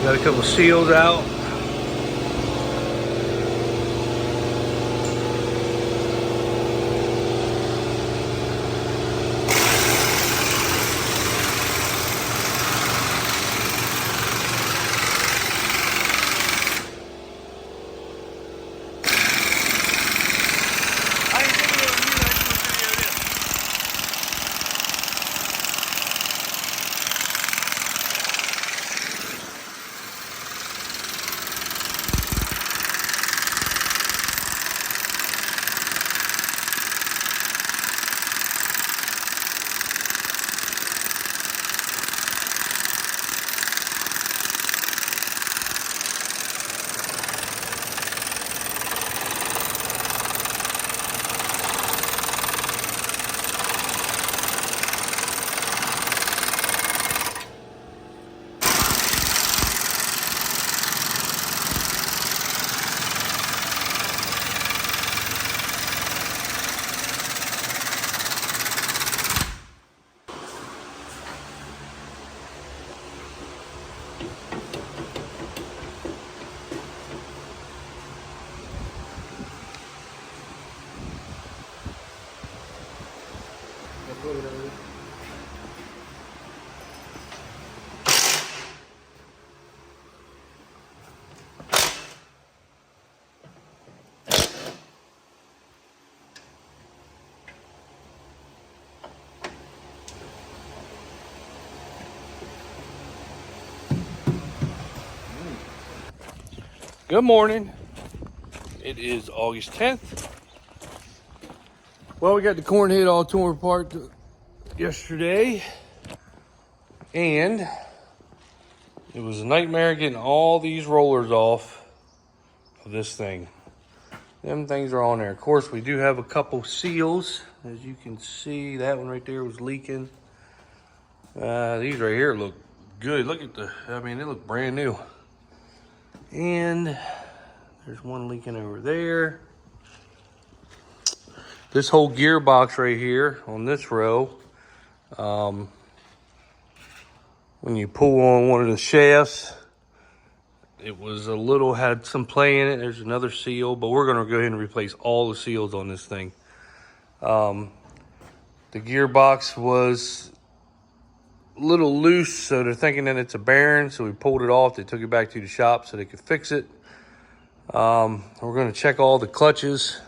Got a couple seals out. Good morning. It is August 10th. Well, we got the Cornhead all torn apart yesterday, and it was a nightmare getting all these rollers off of this thing. Them things are on there. Of course, we do have a couple seals. As you can see, that one right there was leaking. These right here look good. Look at they look brand new. And there's one leaking over there. This whole gearbox right here on this row, when you pull on one of the shafts, it was had some play in it. There's another seal, but we're gonna go ahead and replace all the seals on this thing. The gearbox was a little loose, so they're thinking that it's a bearing, so we pulled it off. They took it back to the shop so they could fix it. We're gonna check all the clutches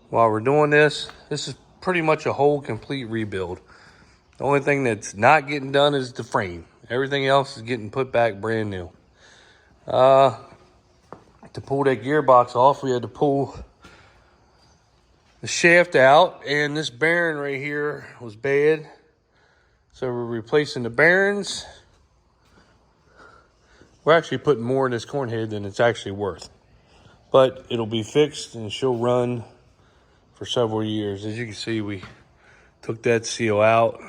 while we're doing this. This is pretty much a whole complete rebuild. The only thing that's not getting done is the frame. Everything else is getting put back brand new. To pull that gearbox off, we had to pull the shaft out, and this bearing right here was bad. So we're replacing the bearings. We're actually putting more in this Cornhead than it's actually worth. But it'll be fixed and she'll run for several years. As you can see, we took that seal out.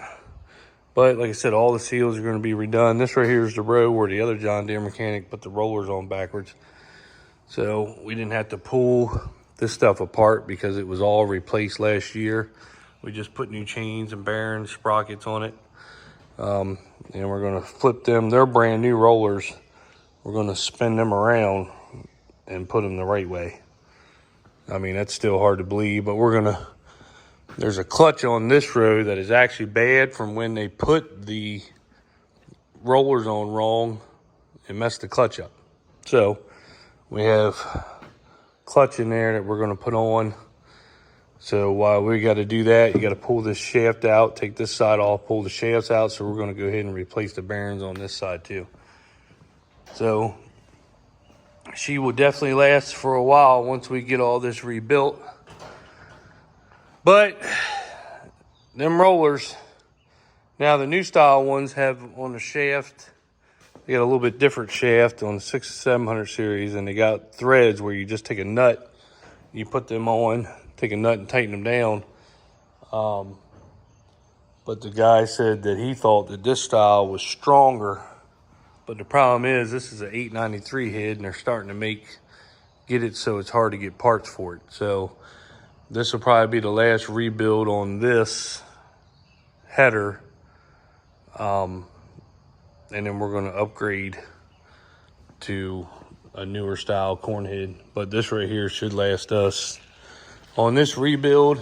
But like I said, all the seals are going to be redone. This right here is the row where the other John Deere mechanic put the rollers on backwards. So we didn't have to pull this stuff apart because it was all replaced last year. We just put new chains and bearings, sprockets on it. And we're going to flip them. They're brand new rollers. We're going to spin them around and put them the right way. I mean, that's still hard to believe, but there's a clutch on this row that is actually bad from when they put the rollers on wrong and messed the clutch up. So we have clutch in there that we're going to put on. So while we got to do that, you got to pull this shaft out, take this side off, pull the shafts out. So we're going to go ahead and replace the bearings on this side too. So she will definitely last for a while once we get all this rebuilt. But them rollers, now the new style ones have on the shaft, they got a little bit different shaft on the 600-700 series, and they got threads where you just take a nut, you put them on, take a nut and tighten them down. But the guy said that he thought that this style was stronger. But the problem is this is an 893 head, and they're starting to get it so it's hard to get parts for it. So this will probably be the last rebuild on this header. And then we're going to upgrade to a newer style Cornhead. But this right here should last us, on this rebuild,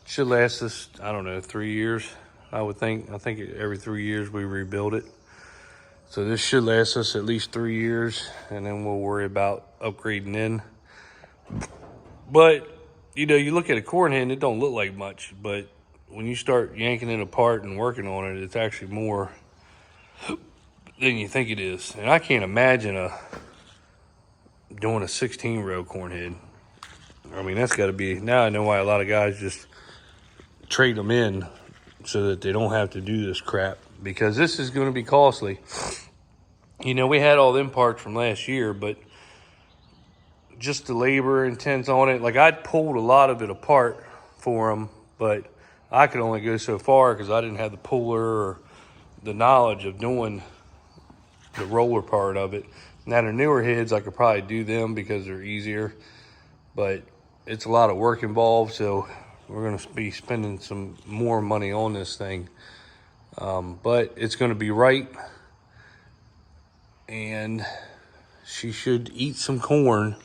should last us, I don't know, 3 years, I would think. I think every 3 years we rebuild it. So this should last us at least 3 years, and then we'll worry about upgrading in. But, you know, you look at a Cornhead and it don't look like much, but when you start yanking it apart and working on it, it's actually more than you think it is. And I can't imagine doing a 16-row Cornhead. I mean, that's got to be, now I know why a lot of guys just trade them in so that they don't have to do this crap, because this is going to be costly. You know, we had all them parts from last year, but just the labor intense on it. Like, I'd pulled a lot of it apart for them, but I could only go so far because I didn't have the puller or the knowledge of doing the roller part of it. Now, the newer heads, I could probably do them because they're easier, but it's a lot of work involved, so we're going to be spending some more money on this thing. But it's going to be right, and she should eat some corn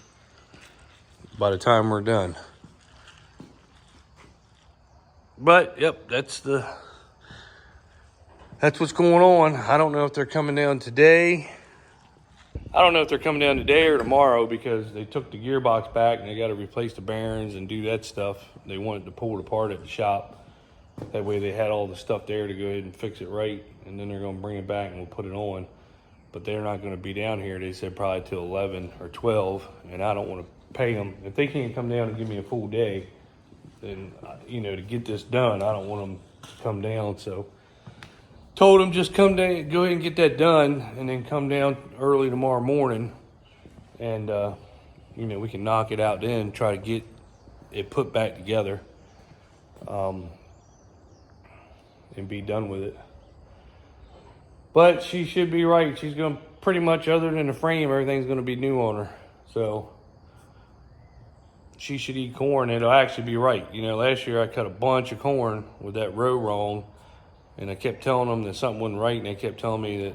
by the time we're done. But, yep, that's what's going on. I don't know if they're coming down today. I don't know if they're coming down today or tomorrow, because they took the gearbox back and they got to replace the bearings and do that stuff. They wanted to pull it apart at the shop. That way they had all the stuff there to go ahead and fix it right, and then they're going to bring it back and we'll put it on. But they're not going to be down here, they said, probably till 11 or 12, and I don't want to pay them. If they can't come down and give me a full day, then, you know, to get this done, I don't want them to come down. So told them just come down, go ahead and get that done, and then come down early tomorrow morning, and you know, we can knock it out then, try to get it put back together, and be done with it. But she should be right. She's going to pretty much, other than the frame, everything's going to be new on her. So she should eat corn. It'll actually be right. You know, last year I cut a bunch of corn with that row wrong, and I kept telling them that something wasn't right, and they kept telling me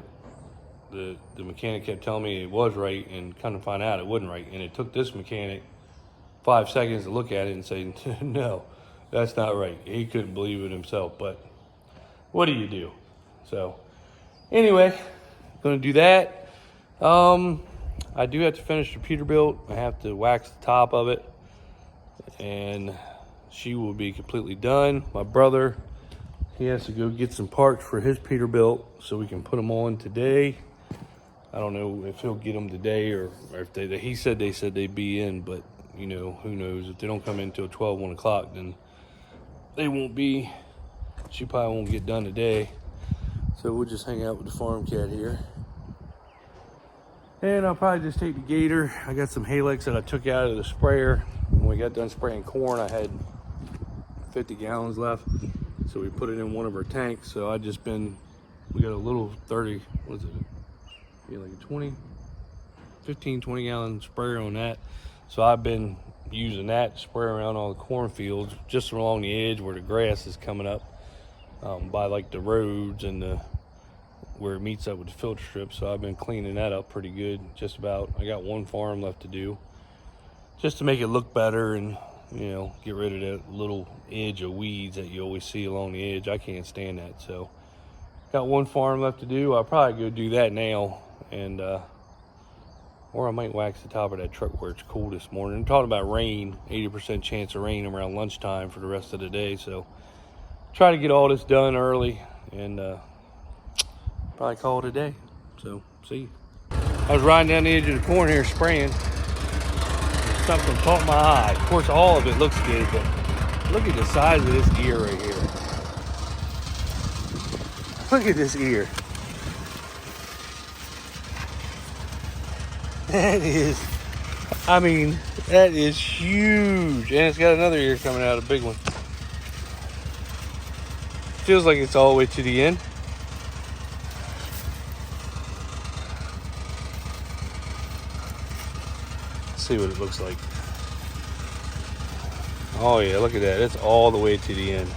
that the mechanic kept telling me it was right, and kind of find out it wasn't right. And it took this mechanic 5 seconds to look at it and say, no, that's not right. He couldn't believe it himself, but what do you do? So anyway, gonna do that. I do have to finish the Peterbilt. I have to wax the top of it, and she will be completely done. My brother, he has to go get some parts for his Peterbilt so we can put them on today. I don't know if he'll get them today or if he said they'd be in, but you know, who knows? If they don't come in until 12, 1 o'clock, then they won't be. She probably won't get done today. So we'll just hang out with the farm cat here. And I'll probably just take the gator. I got some Halix that I took out of the sprayer. When we got done spraying corn, I had 50 gallons left. So we put it in one of our tanks. So we got a little 30, what is it? Yeah, like a 15, 20 gallon sprayer on that. So I've been using that to spray around all the cornfields, just along the edge where the grass is coming up, by like the roads and where it meets up with the filter strip. So I've been cleaning that up pretty good, just about. I got one farm left to do, just to make it look better and, you know, get rid of that little edge of weeds that you always see along the edge. I can't stand that. So got one farm left to do. I'll probably go do that now, and or I might wax the top of that truck where it's cool this morning. I'm talking about rain, 80% chance of rain around lunchtime for the rest of the day. So try to get all this done early, and probably call it a day. So see you. I was riding down the edge of the corn here spraying. Something caught my eye. Of course, all of it looks good, but look at the size of this ear right here. Look at this ear. That is, I mean, that is huge. And it's got another ear coming out, a big one. Feels like it's all the way to the end. Let's see what it looks like. Oh yeah, look at that. It's all the way to the end.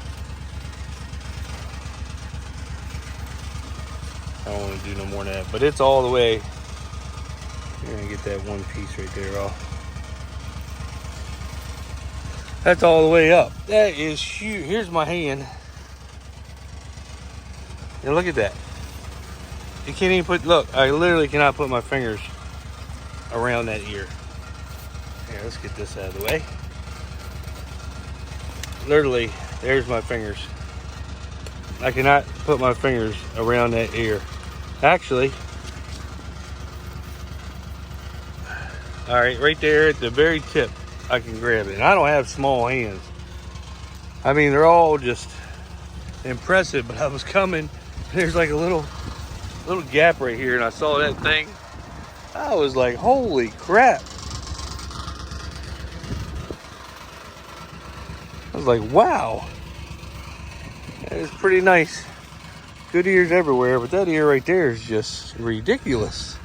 I don't want to do no more than that, but it's all the way You're gonna get that one piece right there off. That's all the way up. That is huge. Here's my hand. And look at that. You can't even put, look, I literally cannot put my fingers around that ear. Here, let's get this out of the way. Literally, there's my fingers. I cannot put my fingers around that ear. Actually, all right, right there at the very tip, I can grab it. And I don't have small hands. I mean, they're all just impressive, but I was coming, there's like a little gap right here, and I saw that thing. I was like, holy crap. I was like, wow. That is pretty nice. Good ears everywhere, but that ear right there is just ridiculous.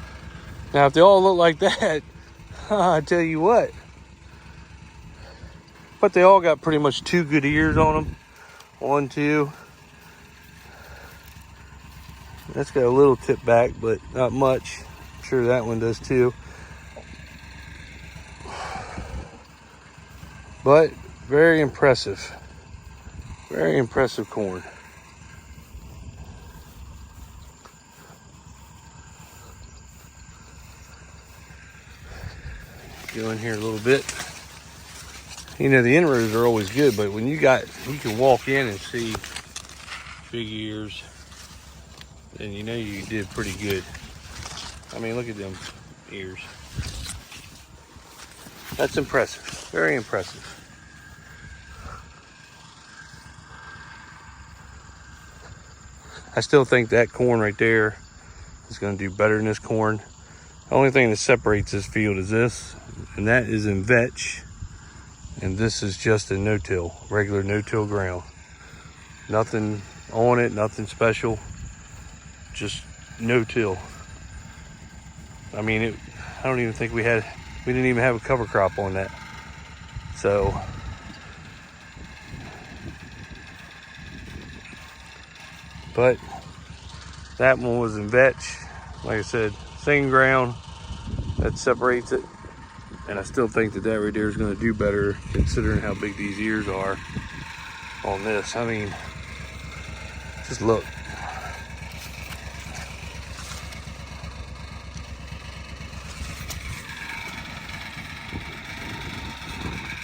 Now, if they all look like that, I tell you what. But they all got pretty much 2 good ears on them. 1, 2. That's got a little tip back, but not much. I'm sure that one does too. But very impressive. Very impressive corn. Go in here a little bit. You know, the inroads are always good, but when you can walk in and see big ears, then you know you did pretty good. I mean, look at them ears. That's impressive. Very impressive. I still think that corn right there is going to do better than this corn. The only thing that separates this field is this, and that is in vetch, and this is just a no-till, regular no-till ground. Nothing on it, nothing special, just no-till. I mean, I don't even think we didn't even have a cover crop on that. So, but that one was in vetch. Like I said, same ground, that separates it. And I still think that right there is going to do better considering how big these ears are on this. I mean, just look.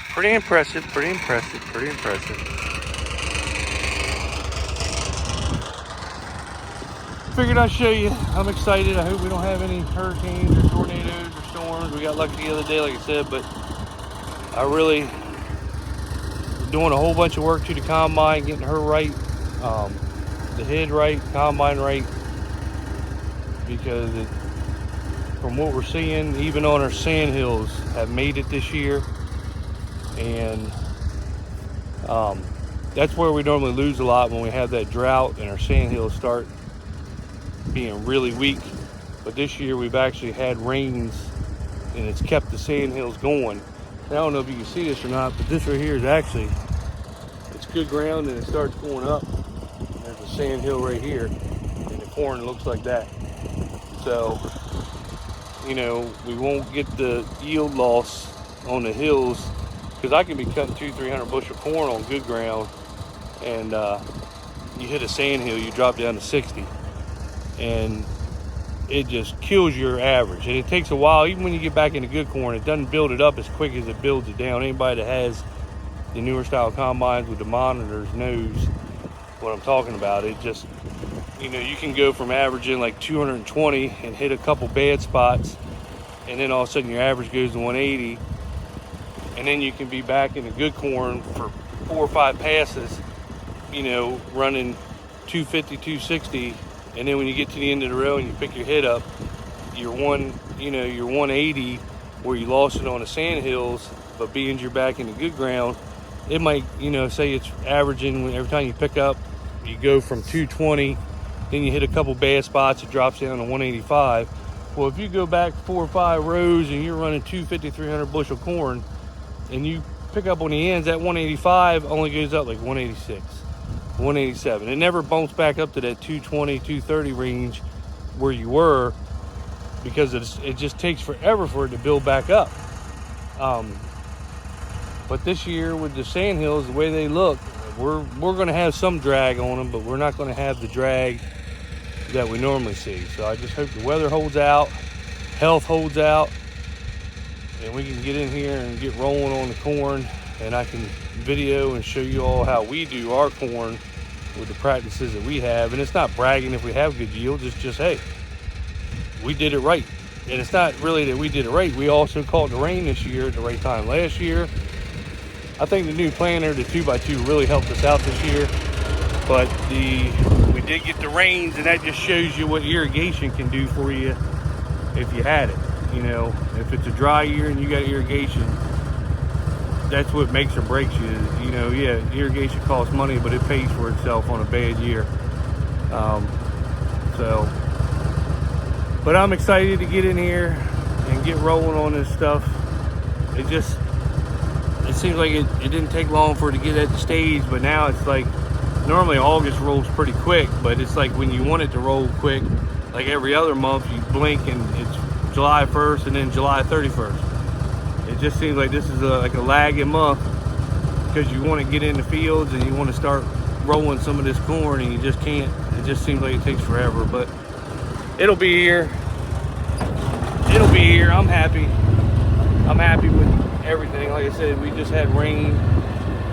Pretty impressive, pretty impressive, pretty impressive. Figured I'd show you. I'm excited. I hope we don't have any hurricanes or tornadoes or storms. We got lucky the other day, like I said, but I really doing a whole bunch of work to the combine, getting her right, the head right, combine right, because from what we're seeing, even on our sand hills have made it this year. And that's where we normally lose a lot, when we have that drought and our sand hills start being really weak. But this year we've actually had rains, and it's kept the sand hills going. Now, I don't know if you can see this or not, but this right here is actually, it's good ground, and it starts going up. There's a sand hill right here, and the corn looks like that. So, you know, we won't get the yield loss on the hills, because I can be cutting 200-300 bushel corn on good ground, and you hit a sand hill, you drop down to 60, and it just kills your average. And it takes a while, even when you get back into good corn, it doesn't build it up as quick as it builds it down. Anybody that has the newer style combines with the monitors knows what I'm talking about. It just, you know, you can go from averaging like 220 and hit a couple bad spots, and then all of a sudden your average goes to 180. And then you can be back in the good corn for 4 or 5 passes, you know, running 250, 260. And then when you get to the end of the row and you pick your head up, you're 180 where you lost it on the sand hills, but being you're back in the good ground, it might, you know, say it's averaging, every time you pick up, you go from 220, then you hit a couple bad spots, it drops down to 185. Well, if you go back 4 or 5 rows and you're running 250, 300 bushel corn, and you pick up on the ends, that 185 only goes up like 186, 187. It never bumps back up to that 220, 230 range where you were, because it just takes forever for it to build back up. But this year with the sand hills, the way they look, we're going to have some drag on them, but we're not going to have the drag that we normally see. So I just hope the weather holds out, health holds out, and we can get in here and get rolling on the corn, and I can video and show you all how we do our corn with the practices that we have. And it's not bragging if we have good yields, it's just, hey, we did it right. And it's not really that we did it right, we also caught the rain this year at the right time. Last year, I think the new planter, the 2x2, really helped us out this year. But we did get the rains, and that just shows you what irrigation can do for you if you had it. You know, if it's a dry year and you got irrigation, that's what makes or breaks you. You know, yeah, irrigation costs money, but it pays for itself on a bad year. But I'm excited to get in here and get rolling on this stuff. It seems like it didn't take long for it to get at the stage, but now it's like, normally August rolls pretty quick, but it's like when you want it to roll quick, like every other month, you blink and it's July 1st and then July 31st. It just seems like this is like a lagging month because you want to get in the fields and you want to start rolling some of this corn and you just can't. It just seems like it takes forever, but it'll be here. It'll be here. I'm happy. I'm happy with everything. Like I said, we just had rain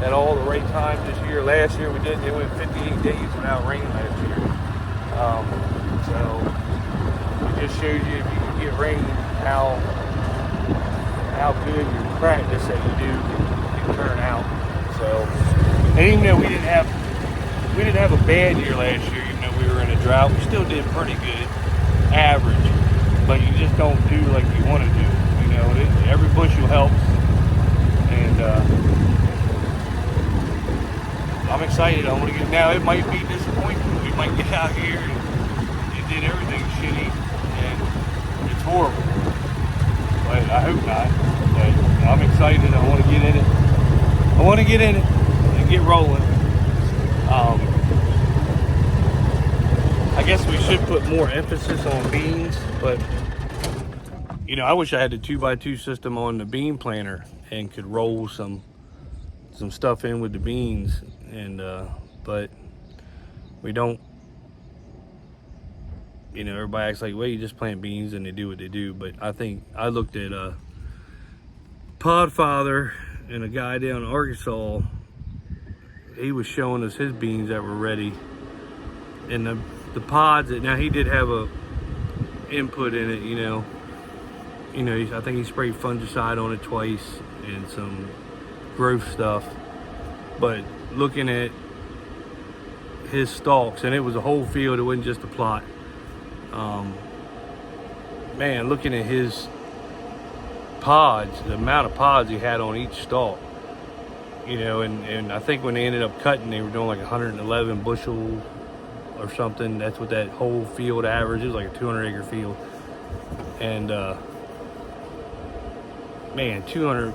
at all the right times this year. Last year we did. It went 58 days without rain last year. So it just shows you if you can get rain, how good your practice that you do can turn out. So, and even though we didn't have a bad year last year, even though we were in a drought, we still did pretty good, average. But you just don't do like you want to do. You know, every bushel helps. And I'm excited. I want to get. Now it might be disappointing. We might get out here and it did everything shitty, and it's horrible. But I hope not. But I'm excited. I want to get in it. I want to get in it and get rolling. I guess we should put more emphasis on beans, but you know, I wish I had the 2x2 system on the bean planter and could roll some stuff in with the beans, and but we don't. You know, everybody acts like, well, you just plant beans and they do what they do. But I think I looked at Podfather and a guy down in Arkansas. He was showing us his beans that were ready, and the pods. Now he did have a input in it. You know, I think he sprayed fungicide on it twice and some growth stuff. But looking at his stalks, and it was a whole field. It wasn't just a plot. Man, looking at his pods, the amount of pods he had on each stalk, you know, and I think when they ended up cutting, they were doing like 111 bushel or something. That's what that whole field average is, like a 200 acre field. And man, 200,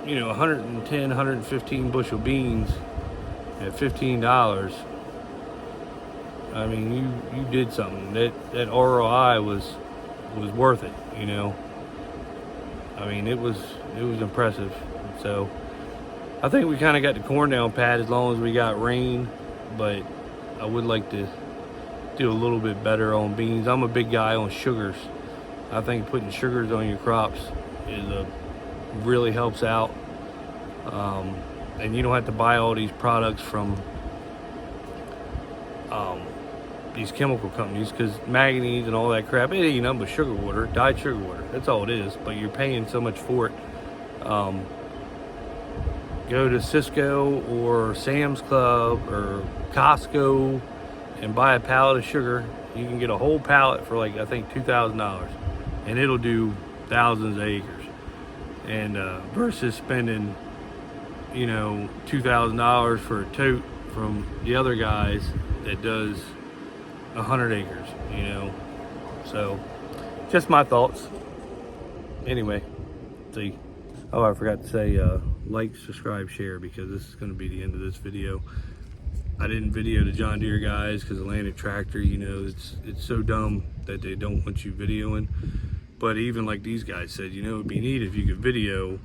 you know, 110, 115 bushel beans at $15. I mean, you did something. That ROI was worth it, you know. I mean, it was impressive. So I think we kind of got the corn down pat as long as we got rain, but I would like to do a little bit better on beans. I'm a big guy on sugars. I think putting sugars on your crops really helps out. And you don't have to buy all these products from these chemical companies, because manganese and all that crap, it ain't nothing but sugar water, dyed sugar water. That's all it is, but you're paying so much for it. Go to Cisco or Sam's Club or Costco and buy a pallet of sugar. You can get a whole pallet for like, I think $2,000, and it'll do thousands of acres. And versus spending, you know, $2,000 for a tote from the other guys that does 100 acres, you know. So just my thoughts. Anyway, see. Oh, I forgot to say like, subscribe, share, because this is going to be the end of this video. I didn't video the John Deere guys because Atlantic Tractor, you know, it's so dumb that they don't want you videoing. But even like these guys said, you know, it'd be neat if you could video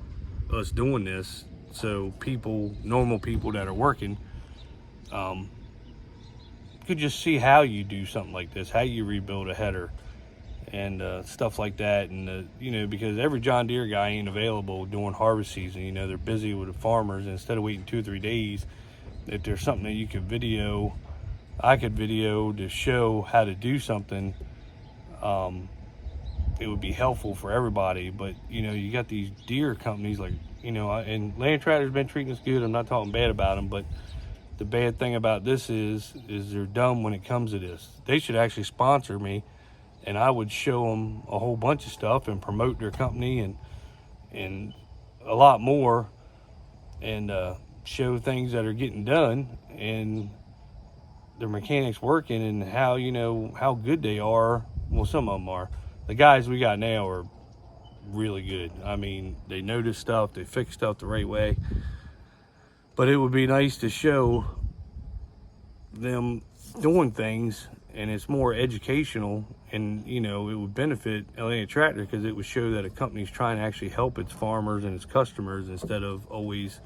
us doing this, so people, normal people that are working, could just see how you do something like this, how you rebuild a header and stuff like that. And you know, because every John Deere guy ain't available during harvest season. You know, they're busy with the farmers, and instead of waiting 2 or 3 days, if there's something that you could video, I could video to show how to do something, it would be helpful for everybody. But you know, you got these Deere companies like, you know, and Land Tractor's been treating us good. I'm not talking bad about them, but the bad thing about this is they're dumb when it comes to this. They should actually sponsor me, and I would show them a whole bunch of stuff and promote their company and a lot more, and show things that are getting done and their mechanics working, and how, you know, how good they are. Well, some of them are. The guys we got now are really good. I mean, they know this stuff, they fix stuff the right way. But it would be nice to show them doing things, and it's more educational, and you know, it would benefit Atlantic Tractor because it would show that a company's trying to actually help its farmers and its customers, instead of always,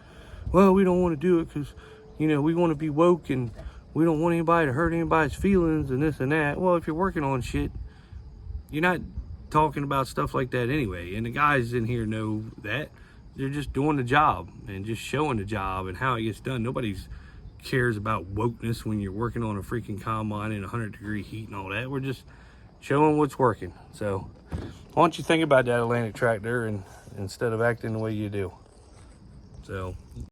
well, we don't want to do it because, you know, we want to be woke and we don't want anybody to hurt anybody's feelings and this and that. Well, if you're working on shit, you're not talking about stuff like that anyway. And the guys in here know that. They're just doing the job and just showing the job and how it gets done. Nobody cares about wokeness when you're working on a freaking combine in 100-degree heat and all that. We're just showing what's working. So why don't you think about that, Atlantic Tractor, and instead of acting the way you do. So